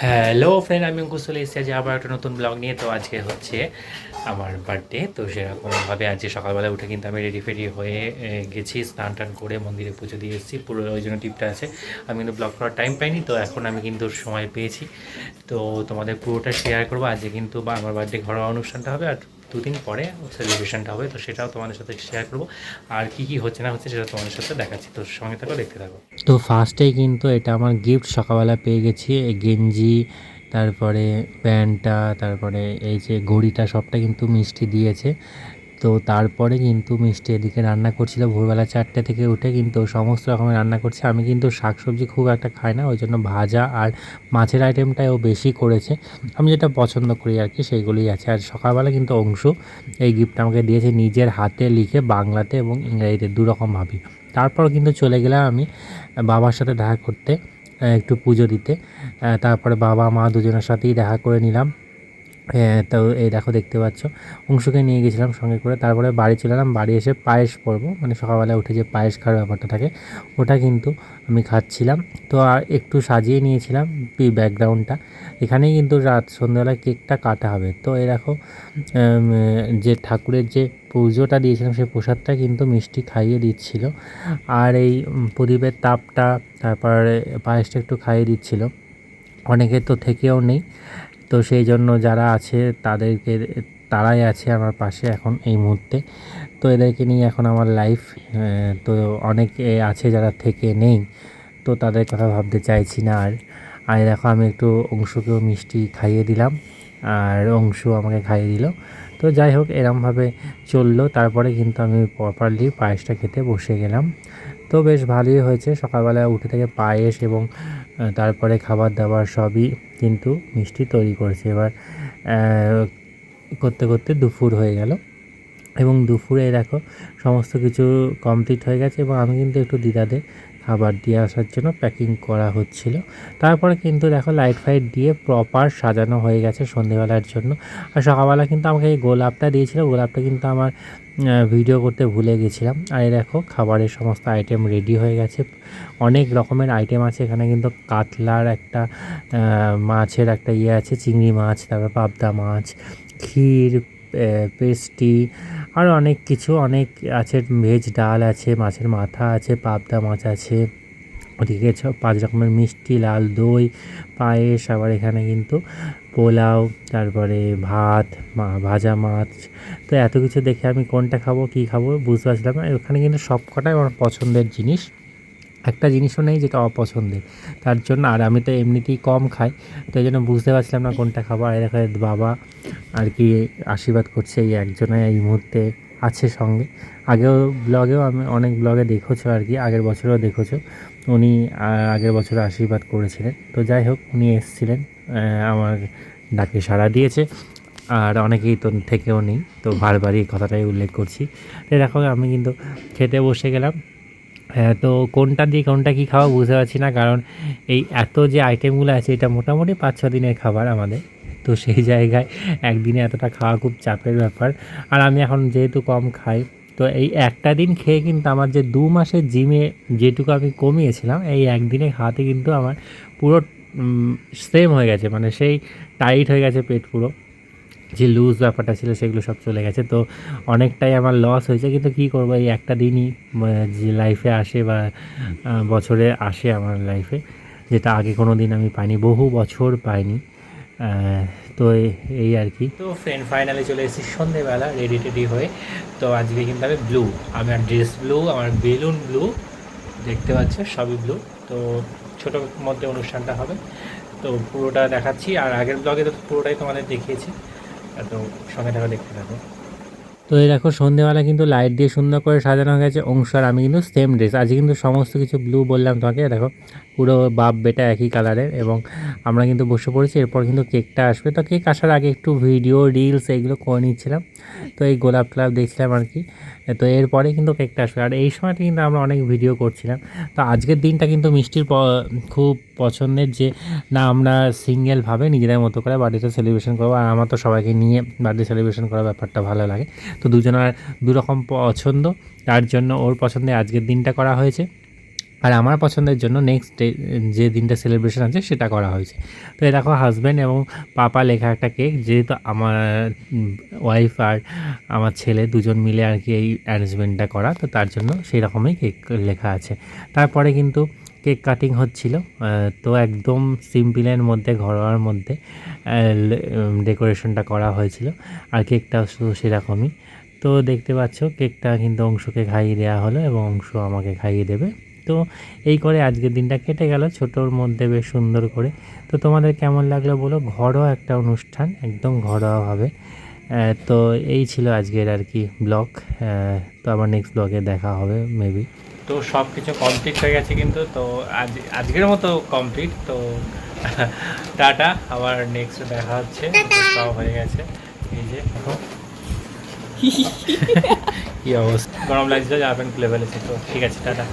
Hello friend, আমি অঙ্কুশ চলে এসেছি আজ আবার একটা নতুন ব্লগ নিয়ে। তো আজকে হচ্ছে আমার বার্থডে। তো সেরকমভাবে আজকে সকালবেলা উঠে কিন্তু আমি রেডি ফেডি হয়ে গেছি, স্নান টান করে মন্দিরে পুজো দিয়ে এসেছি। পুরো ওই জন্য টিপটা আছে। আমি কিন্তু ব্লগ করার টাইম পাইনি, তো এখন আমি কিন্তু সময় পেয়েছি। তো তোমাদের পুরোটা শেয়ার করবো। আজকে কিন্তু আমার বার্থডে ঘরোয়া অনুষ্ঠানটা হবে, আর দুদিন পরে সেলিব্রেশনটা হবে, তো সেটাও তোমাদের সাথে শেয়ার করবো। আর কী কী হচ্ছে না হচ্ছে সেটা তোমাদের সাথে দেখাচ্ছি, তো সঙ্গে থাকো, দেখতে থাকো। তো ফার্স্টেই কিন্তু এটা আমার গিফট সকালবেলা পেয়ে গেছি, এই গেঞ্জি, তারপরে প্যান্টটা, তারপরে এই যে ঘড়িটা, সবটা কিন্তু মিষ্টি দিয়েছে। তো তারপরে কিন্তু মিষ্টি এদিকে রান্না করছিল ভোরবেলা 4টে থেকে উঠে, কিন্তু সমস্ত রকমের রান্না করছে। আমি কিন্তু শাকসবজি খুব একটা খাই না, ওই জন্য ভাজা আর মাছের আইটেমটাই ও বেশি করেছে। আমি যেটা পছন্দ করি আর কি সেইগুলোই আছে। আর সকালবেলা কিন্তু অংশু এই গিফট আমাকে দিয়েছে, নিজের হাতে লিখে বাংলাতে এবং ইংরেজিতে দুরকমভাবেই। তারপর কিন্তু চলে গেলাম আমি বাবার সাথে দেখা করতে, একটু পুজো দিতে। তারপরে বাবা মা দুজনের সাথেই দেখা করে নিলাম। তো এই দেখো, দেখতে পাচ্ছ অংশুকে নিয়ে গেছিলাম সঙ্গে করে। তারপরে বাড়ি চলে এলাম। বাড়ি এসে পায়েস করবো, মানে সকালবেলা উঠে যে পায়েস খাওয়ার ব্যাপারটা থাকে ওটা কিন্তু আমি খাচ্ছিলাম। তো আর একটু সাজিয়ে নিয়েছিলাম ব্যাকগ্রাউন্ডটা। এখানেই কিন্তু রাত সন্ধ্যাবেলা কেকটা কাটা হবে। তো এই দেখো, যে ঠাকুরের যে পুজোটা দিয়েছিলাম সেই প্রসাদটা কিন্তু মিষ্টি খাইয়ে দিচ্ছিল। আর এই প্রদীপের তাপটা, তারপরে পায়েসটা একটু খাইয়ে দিচ্ছিল। অনেকে তো থেকেও নেই, তো সেই জন্য যারা আছে তারাই আছে আমার পাশে এখন এই মুহূর্তে। তো এদেরকে নিয়ে এখন আমার লাইফ। তো অনেকে আছে যারা থেকে নেই, তো তাদের কথা ভাবতে চাইছি না আর। আর দেখো, আমি একটু অংশুকেও মিষ্টি খাইয়ে দিলাম, আর অংশু আমাকে খাইয়ে দিল। তো যাই হোক, এরমভাবে চললো। তারপরে কিন্তু আমি প্রপারলি পায়েসটা খেতে বসে গেলাম। তো বেশ ভালোই হয়েছে, সকালবেলা উঠে থেকে পায়েস এবং তারপরে খাবার দাবার সবই কিন্তু মিষ্টি তৈরি করেছে। এবার করতে করতে দুপুর হয়ে গেল, এবং দুপুরে দেখো সমস্ত কিছু কমপ্লিট হয়ে গেছে, এবং আমি কিন্তু একটু দিদাদের খাবার দিয়ে আসার জন্য প্যাকিং করা হচ্ছিল। তারপরে কিন্তু দেখো লাইট ফাইট দিয়ে প্রপার সাজানো হয়ে গেছে সন্ধেবেলার জন্য। আর সকালবেলা কিন্তু আমাকে এই গোলাপটা দিয়েছিল, গোলাপটা কিন্তু আমার ভিডিও করতে ভুলে গেছিলাম। আর এই দেখো খাবারের সমস্ত আইটেম রেডি হয়ে গেছে। অনেক রকমের আইটেম আছে এখানে, কিন্তু কাতলার একটা মাছের একটা ইয়ে আছে, চিংড়ি মাছ, তারপর পাবদা মাছ, ক্ষীর, পেস্টি, আরও অনেক কিছু অনেক আছে। ভেজ ডাল আছে, মাছের মাথা আছে, পাবদা মাছ আছে, ওদিকে 5 রকমের মিষ্টি, লাল দই, পায়েস। আবার এখানে কিন্তু পোলাও, তারপরে ভাত, ভাজা মাছ। তো এত কিছু দেখে আমি কোনটা খাবো কী খাবো বুঝতে পারছিলাম না। ওখানে কিন্তু সব কটাই আমার পছন্দের জিনিস, একটা জিনিসও নেই যেটা অপছন্দের। তার জন্য, আর আমি তো এমনিতেই কম খাই, তো এই জন্য বুঝতে পারছিলাম না কোনটা খাবো। আর দেখা বাবা আর কি আশীর্বাদ করছে, এই একজনে এই মুহূর্তে আছে সঙ্গে। আগেও আমি অনেক ব্লগে দেখেছো আর কি, আগের বছরও দেখেছো উনি আগের বছর আশীর্বাদ করেছিলেন। তো যাই হোক, উনি এসেছিলেন, আমার ডাকে সাড়া দিয়েছে। আর অনেকেই তো থেকেও নেই, তো বারবারই এই কথাটাই উল্লেখ করছি। তো দেখো, আমি কিন্তু খেতে বসে গেলাম। হ্যাঁ, তো কোনটা দিয়ে কোনটা কী খাওয়া বুঝতে পারছি না, কারণ এই এত যে আইটেমগুলো আছে এটা মোটামুটি 5-6 দিনের খাবার আমাদের। তো সেই জায়গায় একদিনে এতটা খাওয়া খুব চাপের ব্যাপার। আর আমি এখন যেহেতু কম খাই, তো এই একটা দিন খেয়ে কিন্তু আমার যে 2 মাসের জিমে যেটুকু আমি কমিয়েছিলাম, এই একদিনে খাওয়াতে কিন্তু আমার পুরো সেম হয়ে গেছে, মানে সেই টাইট হয়ে গেছে পেট পুরো। যে লুজ ব্যাপারটা ছিল সেগুলো সব চলে গেছে। তো অনেকটাই আমার লস হয়েছে, কিন্তু কী করবো, এই একটা দিনই যে লাইফে আসে বা বছরে আসে আমার লাইফে, যেটা আগে কোনো দিন আমি পাইনি, বহু বছর পাইনি। তো এই আর কি। তো ফ্রেন্ড, ফাইনালি চলে এসেছি সন্ধেবেলা রেডি টেডি হয়ে। তো আজকে কিন্তু আমি ব্লু, আমার ড্রেস ব্লু, আমার বেলুন ব্লু, দেখতে পাচ্ছ সবই ব্লু। তো ছোটোর মধ্যে অনুষ্ঠানটা হবে, তো পুরোটা দেখাচ্ছি। আর আগের ব্লগে তো পুরোটাই তোমাদের দেখিয়েছি, তো সঙ্গে থাকা, দেখতে থাকো। তো এই দেখো, সন্ধেবেলা কিন্তু লাইট দিয়ে সুন্দর করে সাজানো হয়ে গেছে। অংশ আর আমি কিন্তু সেম ড্রেস, আজকে কিন্তু সমস্ত কিছু ব্লু বললাম তোমাকে। দেখো পুরো বাপ বেটা একই কালারের, এবং আমরা কিন্তু বসে পড়েছি। এরপর কিন্তু কেকটা আসবে। তো কেক আসার আগে একটু ভিডিও রিলস এইগুলো করে নিচ্ছিলাম। তো এই গোলাপ টোলাপ দেখছিলাম আর কি। তো এরপরে কিন্তু কেকটা আসবে, আর এই সময়টা কিন্তু আমরা অনেক ভিডিও করছিলাম। তো আজকের দিনটা কিন্তু মিষ্টির খুব পছন্দের, যে না আমরা সিঙ্গেলভাবে নিজেদের মতো করে বার্থডেটা সেলিব্রেশন করবো। আর আমার তো সবাইকে নিয়ে বার্থডে সেলিব্রেশন করার ব্যাপারটা ভালো লাগে। তো দুজনের দুরকম পছন্দ, তার জন্য ওর পছন্দে আজকের দিনটা করা হয়েছে। আর আমার পছন্দের জন্য নেক্সট ডে যে দিনটা সেলিব্রেশন আছে সেটা করা হয়েছে। তো এই দেখো হাজব্যান্ড এবং পাপা লেখা একটা কেক, যেহেতু আমার ওয়াইফ আর আমার ছেলে দুজন মিলে আর কি এই অ্যারেঞ্জমেন্টটা করা, তো তার জন্য সেই রকমই কেক লেখা আছে। তারপরে কিন্তু কেক কাটিং হচ্ছিল, তো একদম সিম্পলের মধ্যে ঘরোয়ার মধ্যে ডেকোরেশনটা করা হয়েছিল, আর কেকটাও শুধু সেরকমই। তো দেখতে পাচ্ছ কেকটা কিন্তু অংশকে খাইয়ে দেওয়া হলো এবং অংশ আমাকে খাইয়ে দেবে। তো এই করে আজকের দিনটা কেটে গেল ছোটোর মধ্যে বেশ সুন্দর করে। তো তোমাদের কেমন লাগলো বলো, ঘরোয়া একটা অনুষ্ঠান, একদম ঘরোয়াভাবে। তো এই ছিল আজকের আর কি ব্লগ। তো আবার নেক্সট ব্লগে দেখা হবে মেবি। তো সব কিছু কমপ্লিট হয়ে গেছে কিন্তু, তো আজকের মতো কমপ্লিট। তো টাটা, আবার নেক্সট দেখা হচ্ছে। সব হয়ে গেছে, এই যে দেখো কি অবস্থা, গরম লাগছিল, জামা প্যান্ট খুলে ফেলেছে। তো ঠিক আছে, টাটা।